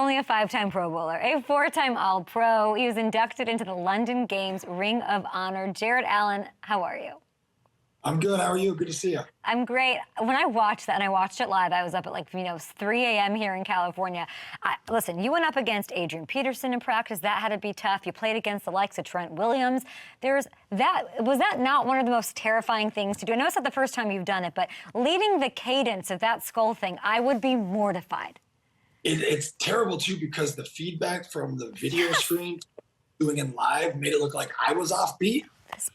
only a 5-time Pro Bowler, a 4-time All-Pro. He was inducted into the London Games Ring of Honor. Jared Allen, how are you? I'm good. How are you? Good to see you. I'm great. When I watched that, and I watched it live, I was up at 3 a.m. here in California. Listen, you went up against Adrian Peterson in practice. That had to be tough. You played against the likes of Trent Williams. Was that not one of the most terrifying things to do? I know it's not the first time you've done it, but leading the cadence of that skull thing, I would be mortified. It's terrible, too, because the feedback from the video screen doing it live made it look like I was offbeat.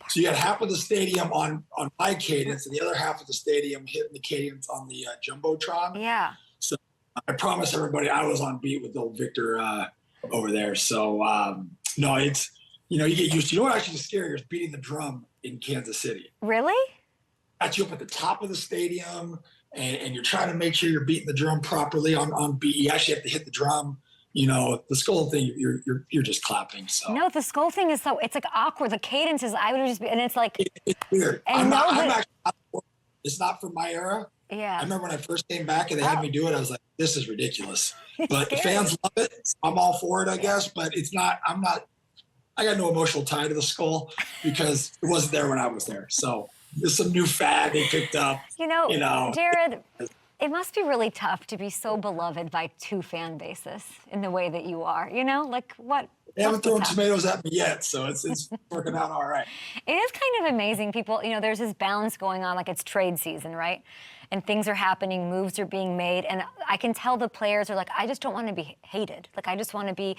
So you had half of the stadium on my cadence and the other half of the stadium hitting the cadence on the Jumbotron. Yeah. So I promise everybody I was on beat with old Victor over there. So, no, it's, you get used to. You know what actually is scary is beating the drum in Kansas City. Really? Got you up at the top of the stadium and you're trying to make sure you're beating the drum properly on beat. You actually have to hit the drum. The skull thing, you're just clapping. So no, the skull thing is it's like awkward. The cadence is, I would just be, and it's like it's weird. And it's not from my era. Yeah. I remember when I first came back and they had me do it. I was like, this is ridiculous. But the fans love it. I'm all for it, I guess. But it's not. I got no emotional tie to the skull because it wasn't there when I was there. So there's some new fad they picked up. Jared. It must be really tough to be so beloved by two fan bases in the way that you are, like what? They haven't thrown tomatoes at me yet, so it's working out all right. It is kind of amazing. People, there's this balance going on, like it's trade season, right? And things are happening, moves are being made, and I can tell the players are like, I just don't want to be hated. Like, I just want to be,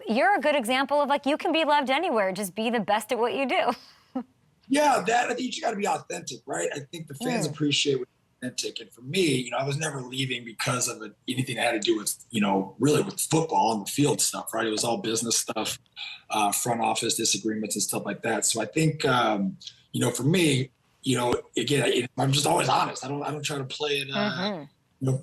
you're a good example of like, you can be loved anywhere, just be the best at what you do. Yeah, I think you got to be authentic, right? I think the fans appreciate what authentic. And for me, I was never leaving because of anything that had to do with, really with football and the field stuff, right? It was all business stuff, front office disagreements and stuff like that. So I think, for me, again, I'm just always honest. I don't try to play it,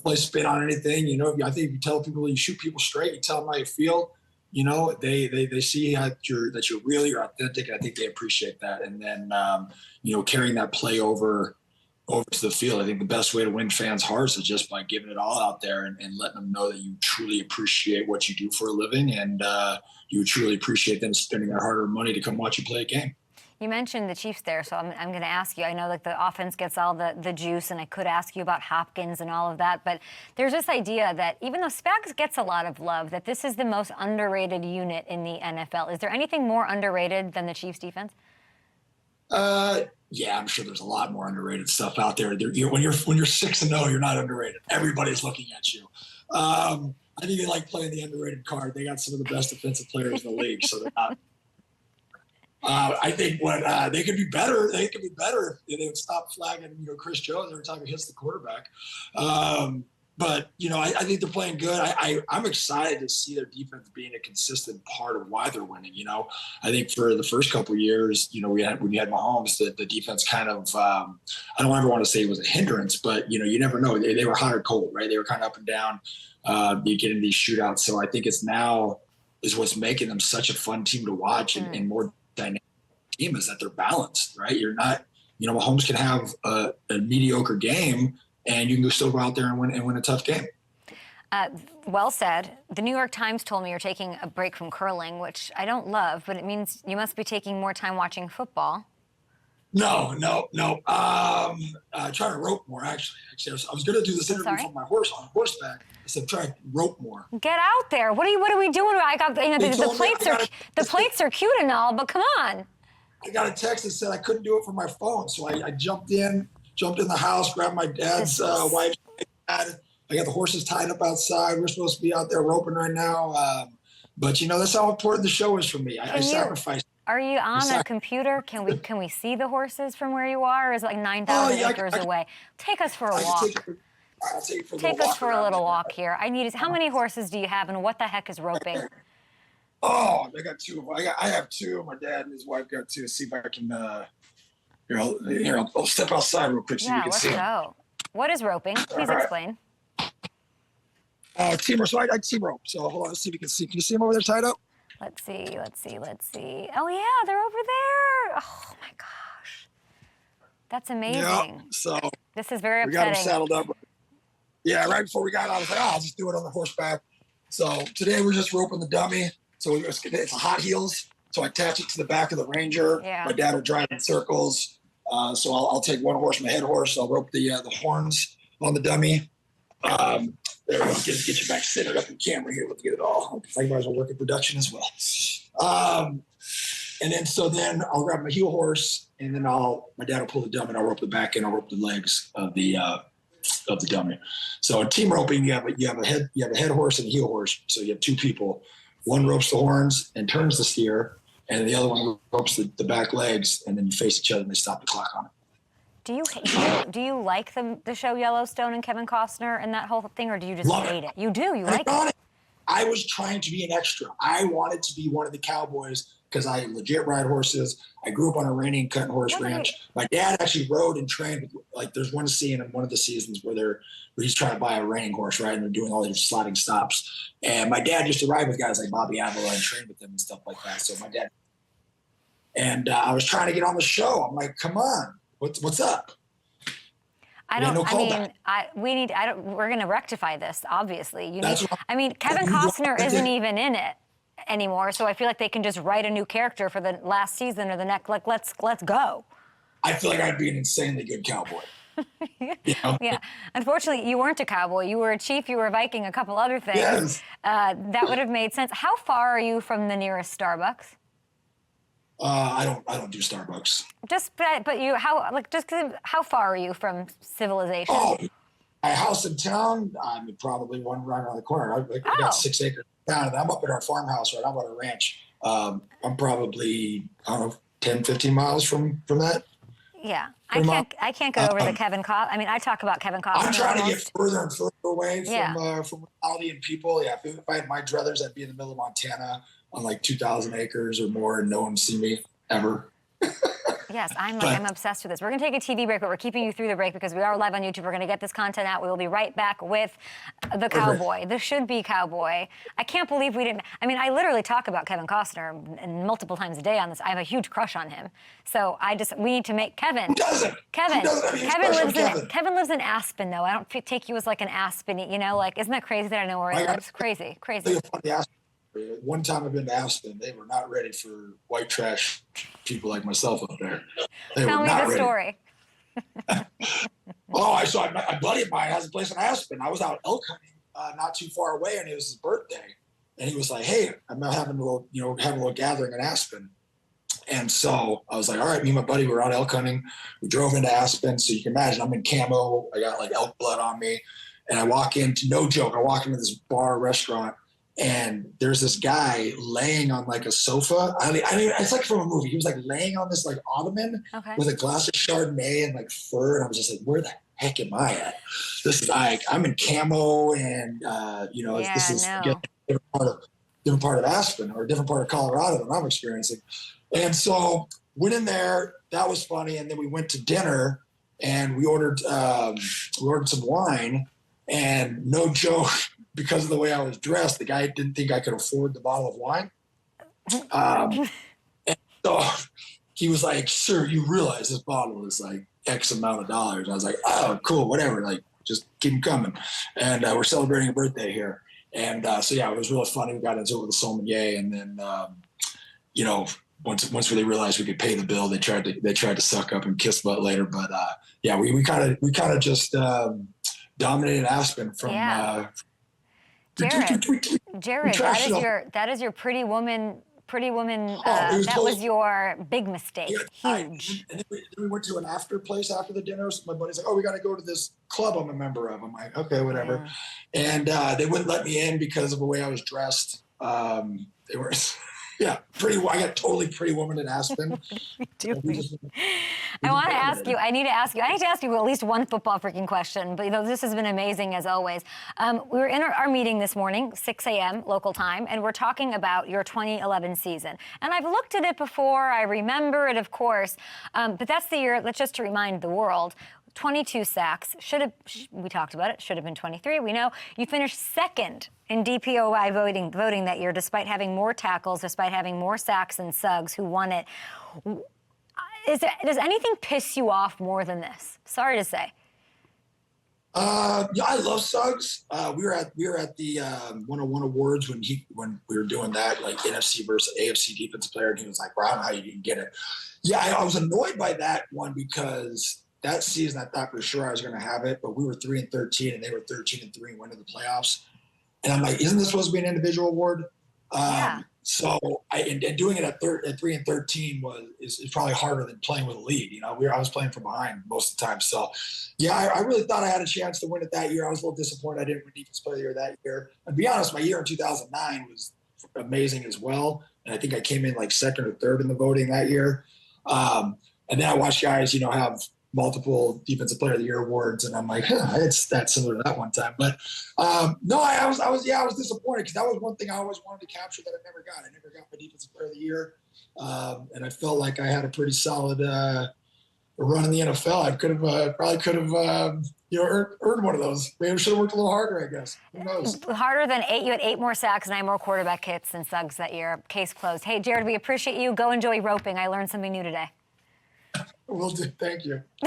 play spin on anything. I think if you tell people, you shoot people straight, you tell them how you feel, they see that you're real, you're authentic, and I think they appreciate that. And then, carrying that play over to the field. I think the best way to win fans' hearts is just by giving it all out there and letting them know that you truly appreciate what you do for a living and you truly appreciate them spending their hard-earned money to come watch you play a game. You mentioned the Chiefs there, so I'm going to ask you. I know the offense gets all the juice, and I could ask you about Hopkins and all of that, but there's this idea that even though Spags gets a lot of love, that this is the most underrated unit in the NFL. Is there anything more underrated than the Chiefs defense? Yeah, I'm sure there's a lot more underrated stuff out there. When you're 6-0, you're not underrated. Everybody's looking at you. I think they like playing the underrated card. They got some of the best defensive players in the league, so they're not. I think they could be better. They could be better if they would stop flagging, Chris Jones every time he hits the quarterback. But, I think they're playing good. I'm excited to see their defense being a consistent part of why they're winning. I think for the first couple of years, when we had Mahomes, the defense kind of, I don't ever want to say it was a hindrance, but, you never know. They were hot or cold, right? They were kind of up and down. You get into these shootouts. So I think it's now is what's making them such a fun team to watch and more dynamic team is that they're balanced, right? You're not, Mahomes can have a mediocre game, and you can still go out there and win a tough game. Well said. The New York Times told me you're taking a break from curling, which I don't love, but it means you must be taking more time watching football. No. Trying to rope more, actually. I was going to do this interview from my horse on horseback. I said, try to rope more. Get out there. What are we doing? I got the plates are cute and all, but come on. I got a text that said I couldn't do it from my phone, so I jumped in the house, grabbed my dad's wife's iPad. I got the horses tied up outside. We're supposed to be out there roping right now. But that's how important the show is for me. I sacrificed. Are you on a computer? Can we see the horses from where you are? Or is it like 9,000 acres away? Take us for a walk. Take us for a little walk here. How many horses do you have, and what the heck is roping? Oh, I got two. I have two. My dad and his wife got two. See if I can. I'll step outside real quick so you can see. Go. What is roping? Please explain. Team rope. So I team rope. So hold on, let's see if you can see. Can you see them over there tied up? Let's see. Oh yeah, they're over there. Oh my gosh, that's amazing. Yeah. So this is very upsetting. We got them saddled up. Yeah, right before we got out, I was like, I'll just do it on the horseback. So today we're just roping the dummy. So it's hot heels. So I attach it to the back of the Ranger. Yeah. My dad will drive in circles. So I'll take one horse, my head horse. I'll rope the horns on the dummy. There we go. Get you back centered up in camera here. Let's get it all. I might as well work in production as well. And then I'll grab my heel horse, and then my dad will pull the dummy, and I'll rope the back and I'll rope the legs of the dummy. So in team roping, you have a head horse and a heel horse. So you have two people. One ropes the horns and turns the steer, and the other one ropes the back legs, and then you face each other and they stop the clock on it. Do you like the show Yellowstone and Kevin Costner and that whole thing, or do you just hate it? You do. You like it. I was trying to be an extra. I wanted to be one of the cowboys because I legit ride horses. I grew up on a reining and cutting horse ranch. My dad actually rode and trained. Like there's one scene in one of the seasons where he's trying to buy a reining horse, right? And they're doing all these sliding stops. And my dad used to ride with guys like Bobby Avila and train with them and stuff like that. So my dad, and I was trying to get on the show. I'm like, come on, what's up? We're going to rectify this, obviously. Kevin Costner isn't even in it anymore, so I feel like they can just write a new character for the last season or the next. Like, let's go. I feel like I'd be an insanely good cowboy. Yeah. Unfortunately, you weren't a cowboy. You were a chief. You were a Viking. A couple other things. Yes. That would have made sense. How far are you from the nearest Starbucks? I don't do Starbucks. How far are you from civilization? Oh, my house in town. I'm probably one right around the corner. We got 6 acres down, and I'm up at our farmhouse, right? I'm on a ranch. I'm probably 10, 15 miles from that. Yeah, I can't get over the Kevin Costner. I mean, I talk about Kevin Costner. I'm trying to get further and further away from reality and people. Yeah, if I had my druthers, I'd be in the middle of Montana on like 2,000 acres or more, and no one would see me ever. Yes, I'm obsessed with this. We're going to take a TV break, but we're keeping you through the break because we are live on YouTube. We're going to get this content out. We will be right back with the cowboy, the should-be cowboy. I can't believe we didn't. I mean, I literally talk about Kevin Costner and multiple times a day on this. I have a huge crush on him. So we need to make Kevin. Who doesn't? Kevin. Who doesn't? Kevin lives in Aspen, though. I don't take you as like an Aspen. Like, isn't that crazy that I know where he lives? Crazy. One time I've been to Aspen, they were not ready for white trash people like myself up there. Tell me the story. I saw a buddy of mine has a place in Aspen. I was out elk hunting not too far away, and it was his birthday. And he was like, "Hey, I'm having a little gathering in Aspen." And so I was like, "All right, me and my buddy were out elk hunting. We drove into Aspen, so you can imagine I'm in camo. I got like elk blood on me, and I walk into this bar restaurant. And there's this guy laying on like a sofa. I mean, it's like from a movie. He was like laying on this like ottoman with a glass of Chardonnay and like fur. And I was just like, where the heck am I at? This is I'm in camo, and this is a different part of Aspen or a different part of Colorado than I'm experiencing. And so went in there. That was funny. And then we went to dinner, and we ordered some wine. And no joke, because of the way I was dressed, the guy didn't think I could afford the bottle of wine. And so he was like, "Sir, you realize this bottle is like X amount of dollars." I was like, "Oh, cool, whatever. Like, just keep them coming." And we're celebrating a birthday here. And it was really funny. We got into it with the sommelier, and then once they realized we could pay the bill, they tried to suck up and kiss butt later. But we kind of just dominated Aspen from. Yeah. Jared, that is your pretty woman. That was your big mistake. Huge. And then we went to an after place after the dinner. So my buddy's like, "Oh, we got to go to this club I'm a member of." I'm like, "Okay, whatever." Yeah. And they wouldn't let me in because of the way I was dressed. They were. Yeah, I got totally Pretty Woman in Aspen. I want to ask you. I need to ask you at least one football freaking question. But this has been amazing as always. We were in our meeting this morning, 6 a.m. local time, and we're talking about your 2011 season. And I've looked at it before. I remember it, of course. But that's the year. Let's just to remind the world. 22 sacks. We talked about it. Should have been 23. We know you finished second in DPOY voting that year, despite having more tackles, despite having more sacks than Suggs, who won it. Does anything piss you off more than this? Sorry to say. Yeah, I love Suggs. We were at the 101 awards when we were doing that, like NFC versus AFC defensive player, and he was like, "Bro, I don't know how you didn't get it." Yeah, I was annoyed by that one because that season I thought for sure I was going to have it, but we were 3-13 and they were 13-3 and went to the playoffs. And I'm like, isn't this supposed to be an individual award? Yeah. So and doing it at 3-13 is probably harder than playing with a lead. You know, I was playing from behind most of the time. So yeah, I really thought I had a chance to win it that year. I was a little disappointed I didn't win Defensive Player of the Year that year. And to be honest, my year in 2009 was amazing as well. And I think I came in like second or third in the voting that year. And then I watched guys, you know, have multiple Defensive Player of the Year awards, and I'm like, it's that similar to that one time. But no, I was disappointed because that was one thing I always wanted to capture that I never got. I never got my Defensive Player of the Year, and I felt like I had a pretty solid run in the NFL. I probably could have earned one of those. Maybe I should have worked a little harder, I guess. Who knows? Harder than 8. You had 8 more sacks and 9 more quarterback hits than Suggs that year. Case closed. Hey, Jared, we appreciate you. Go enjoy roping. I learned something new today. Will do. Thank you.